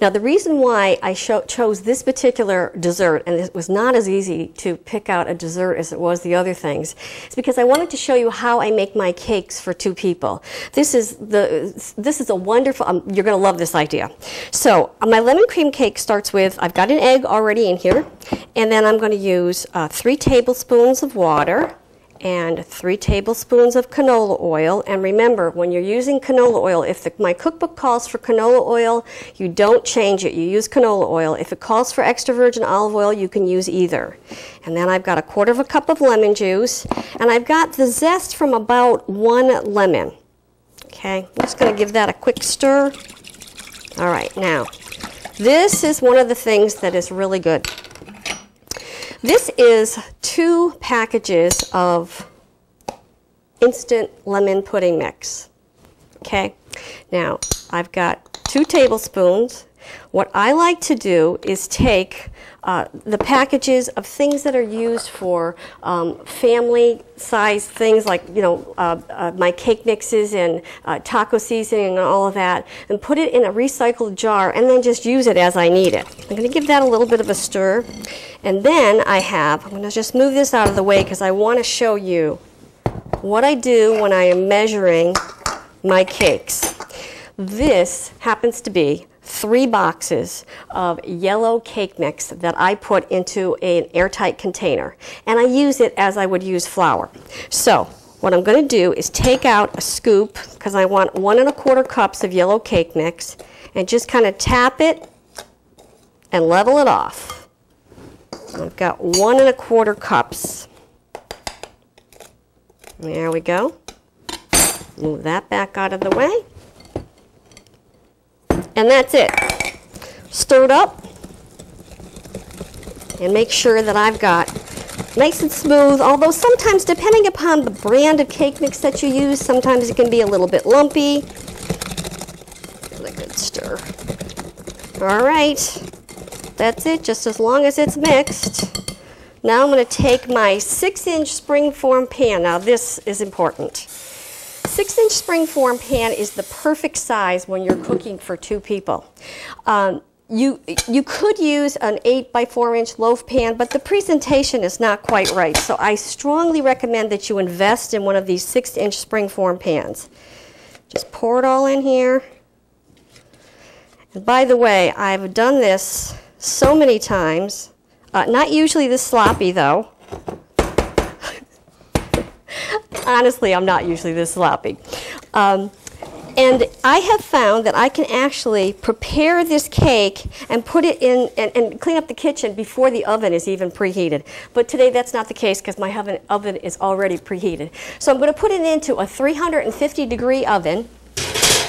Now the reason why I chose this particular dessert, and it was not as easy to pick out a dessert as it was the other things, is because I wanted to show you how I make my cakes for 2 people. This is a wonderful, you're going to love this idea. So my lemon cream cake starts with, I've got an egg already in here, and then I'm going to use 3 tablespoons of water and 3 tablespoons of canola oil. And remember, when you're using canola oil, if my cookbook calls for canola oil, you don't change it. You use canola oil. If it calls for extra virgin olive oil, you can use either. And then I've got 1/4 cup of lemon juice, and I've got the zest from about 1 lemon. Okay, I'm just going to give that a quick stir. All right, now, this is one of the things that is really good. This is 2 packages of instant lemon pudding mix. Okay, now I've got 2 tablespoons. What I like to do is take the packages of things that are used for family-sized things, like my cake mixes and taco seasoning and all of that, and put it in a recycled jar, and then just use it as I need it. I'm going to give that a little bit of a stir, and then I'm going to just move this out of the way because I want to show you what I do when I am measuring my cakes. This happens to be 3 boxes of yellow cake mix that I put into an airtight container, and I use it as I would use flour. So what I'm going to do is take out a scoop, because I want 1 1/4 cups of yellow cake mix, and just kind of tap it and level it off. I've got 1 1/4 cups. There we go. Move that back out of the way. And that's it. Stir it up and make sure that I've got nice and smooth, although sometimes, depending upon the brand of cake mix that you use, sometimes it can be a little bit lumpy. Give it a good stir. All right, that's it, just as long as it's mixed. Now I'm going to take my 6-inch springform pan. Now this is important. 6-inch springform pan is the perfect size when you're cooking for 2 people. You could use an 8 by 4-inch loaf pan, but the presentation is not quite right. So I strongly recommend that you invest in one of these 6-inch springform pans. Just pour it all in here. And by the way, I've done this so many times. Not usually this sloppy, though. Honestly, I'm not usually this sloppy. And I have found that I can actually prepare this cake and put it in and clean up the kitchen before the oven is even preheated. But today that's not the case because my oven is already preheated. So I'm going to put it into a 350-degree oven.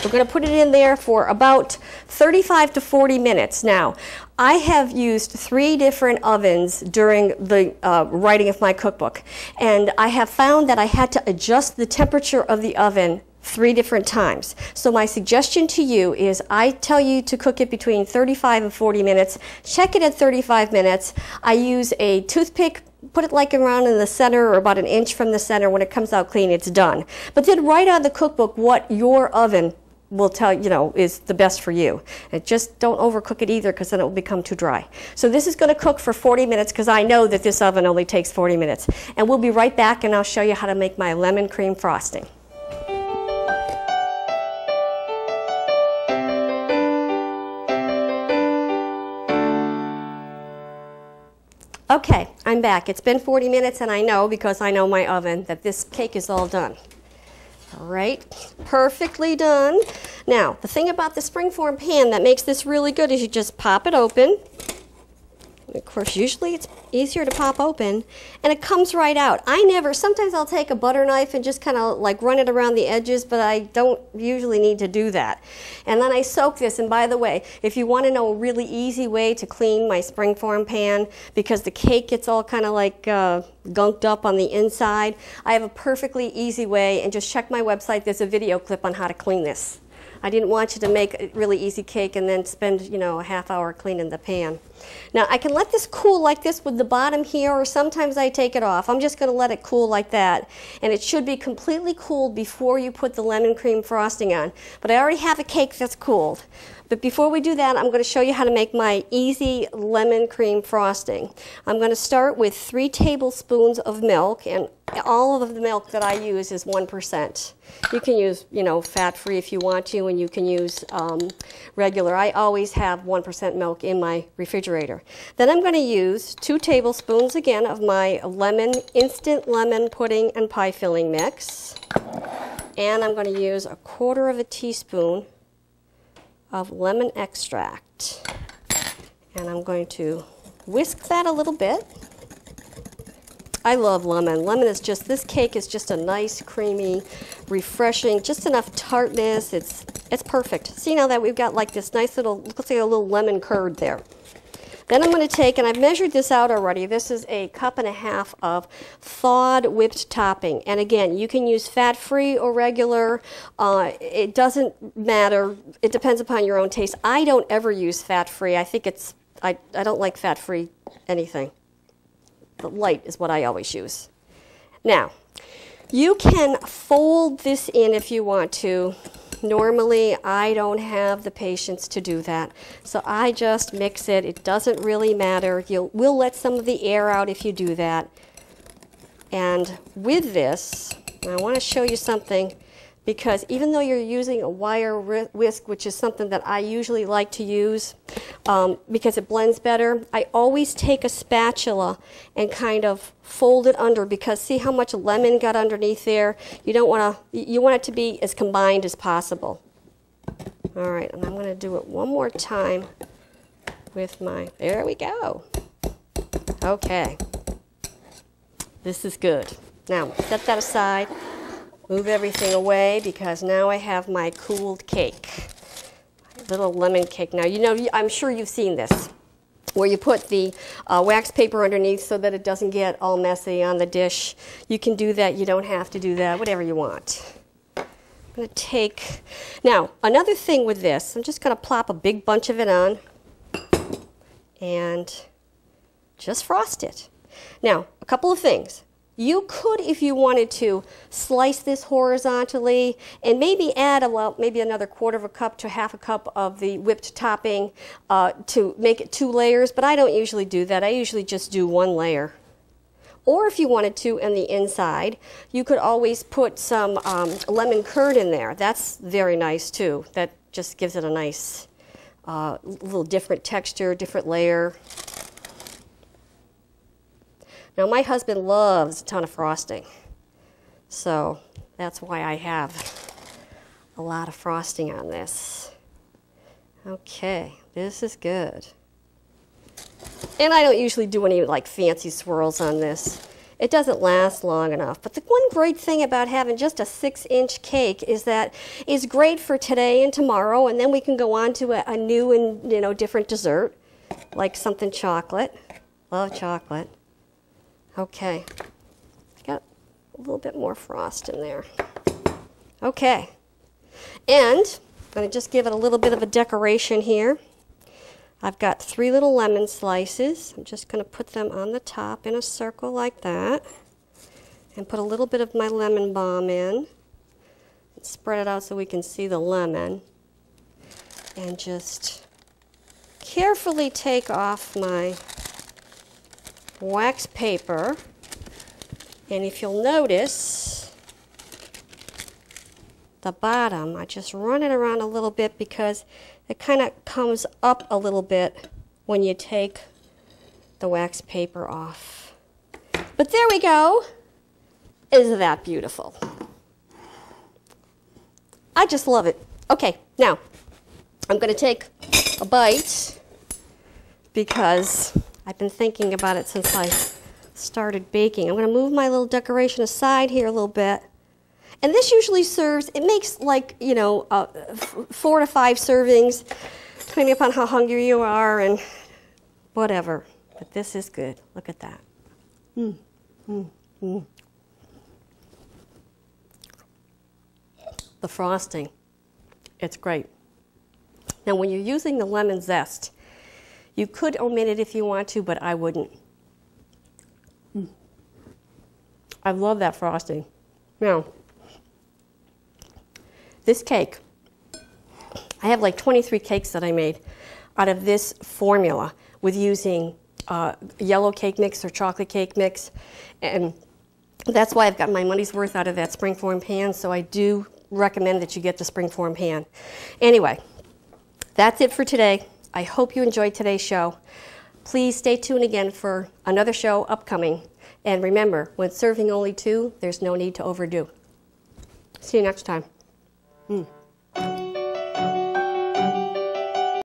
We're going to put it in there for about 35 to 40 minutes. Now, I have used 3 different ovens during the writing of my cookbook, and I have found that I had to adjust the temperature of the oven 3 different times. So my suggestion to you is I tell you to cook it between 35 and 40 minutes. Check it at 35 minutes. I use a toothpick, put it like around in the center or about 1 inch from the center. When it comes out clean, it's done. But then write on the cookbook what your oven will tell is the best for you. And just don't overcook it either, because then it will become too dry. So this is going to cook for 40 minutes because I know that this oven only takes 40 minutes. And we'll be right back, and I'll show you how to make my lemon cream frosting. Okay, I'm back. It's been 40 minutes, and I know, because I know my oven, that this cake is all done. All right, perfectly done. Now, the thing about the springform pan that makes this really good is you just pop it open. And of course, usually it's easier to pop open, and it comes right out. Sometimes I'll take a butter knife and just kind of like run it around the edges, but I don't usually need to do that. And then I soak this, and by the way, if you want to know a really easy way to clean my springform pan, because the cake gets all kind of like gunked up on the inside, I have a perfectly easy way, and just check my website. There's a video clip on how to clean this. I didn't want you to make a really easy cake and then spend, a half hour cleaning the pan. Now I can let this cool like this with the bottom here, or sometimes I take it off. I'm just going to let it cool like that. And it should be completely cooled before you put the lemon cream frosting on. But I already have a cake that's cooled. But before we do that, I'm going to show you how to make my easy lemon cream frosting. I'm going to start with 3 tablespoons of milk, and all of the milk that I use is 1%. You can use, fat-free if you want to, and you can use regular. I always have 1% milk in my refrigerator. Then I'm going to use 2 tablespoons again of my instant lemon pudding and pie filling mix. And I'm going to use 1/4 teaspoon of lemon extract. And I'm going to whisk that a little bit. I love lemon. This cake is just a nice, creamy, refreshing, just enough tartness. It's perfect. See now that we've got like this nice little, looks like a little lemon curd there. Then I'm going to take, and I've measured this out already, this is 1.5 cups of thawed whipped topping. And again, you can use fat-free or regular. It doesn't matter. It depends upon your own taste. I don't ever use fat-free. I think I don't like fat-free anything. The light is what I always use. Now, you can fold this in if you want to. Normally, I don't have the patience to do that, so I just mix it. It doesn't really matter. We'll let some of the air out if you do that. And with this, I want to show you something, because even though you're using a wire whisk, which is something that I usually like to use because it blends better, I always take a spatula and kind of fold it under, because see how much lemon got underneath there? You want it to be as combined as possible. All right, and I'm going to do it one more time with there we go. Okay, this is good. Now, set that aside. Move everything away, because now I have my cooled cake, little lemon cake. Now, I'm sure you've seen this, where you put the wax paper underneath so that it doesn't get all messy on the dish. You can do that. You don't have to do that, whatever you want. I'm going to take, now, another thing with this, I'm just going to plop a big bunch of it on and just frost it. Now, a couple of things. You could, if you wanted to, slice this horizontally and maybe add maybe another 1/4 cup to 1/2 cup of the whipped topping to make it 2 layers, but I don't usually do that. I usually just do 1 layer. Or if you wanted to, on the inside, you could always put some lemon curd in there. That's very nice too. That just gives it a nice little different texture, different layer. Now, my husband loves a ton of frosting, so that's why I have a lot of frosting on this. Okay, this is good. And I don't usually do any fancy swirls on this. It doesn't last long enough. But the one great thing about having just a 6-inch cake is that it's great for today and tomorrow, and then we can go on to a new and different dessert, like something chocolate. Love chocolate. Okay, got a little bit more frost in there. Okay, and I'm going to just give it a little bit of a decoration here. I've got 3 little lemon slices. I'm just going to put them on the top in a circle like that, and put a little bit of my lemon balm in, and spread it out so we can see the lemon, and just carefully take off my wax paper. And if you'll notice the bottom, I just run it around a little bit, because it kind of comes up a little bit when you take the wax paper off. But there we go. Isn't that beautiful? I just love it. Okay, now I'm going to take a bite, because I've been thinking about it since I started baking. I'm going to move my little decoration aside here a little bit. And this usually serves, it makes 4 to 5 servings, depending upon how hungry you are and whatever. But this is good. Look at that. The frosting, it's great. Now, when you're using the lemon zest, You could omit it if you want to, but I wouldn't. I love that frosting. Now, this cake, I have like 23 cakes that I made out of this formula with using yellow cake mix or chocolate cake mix. And that's why I've got my money's worth out of that springform pan, so I do recommend that you get the springform pan. Anyway, that's it for today. I hope you enjoyed today's show. Please stay tuned again for another show upcoming. And remember, when serving only 2, there's no need to overdo. See you next time.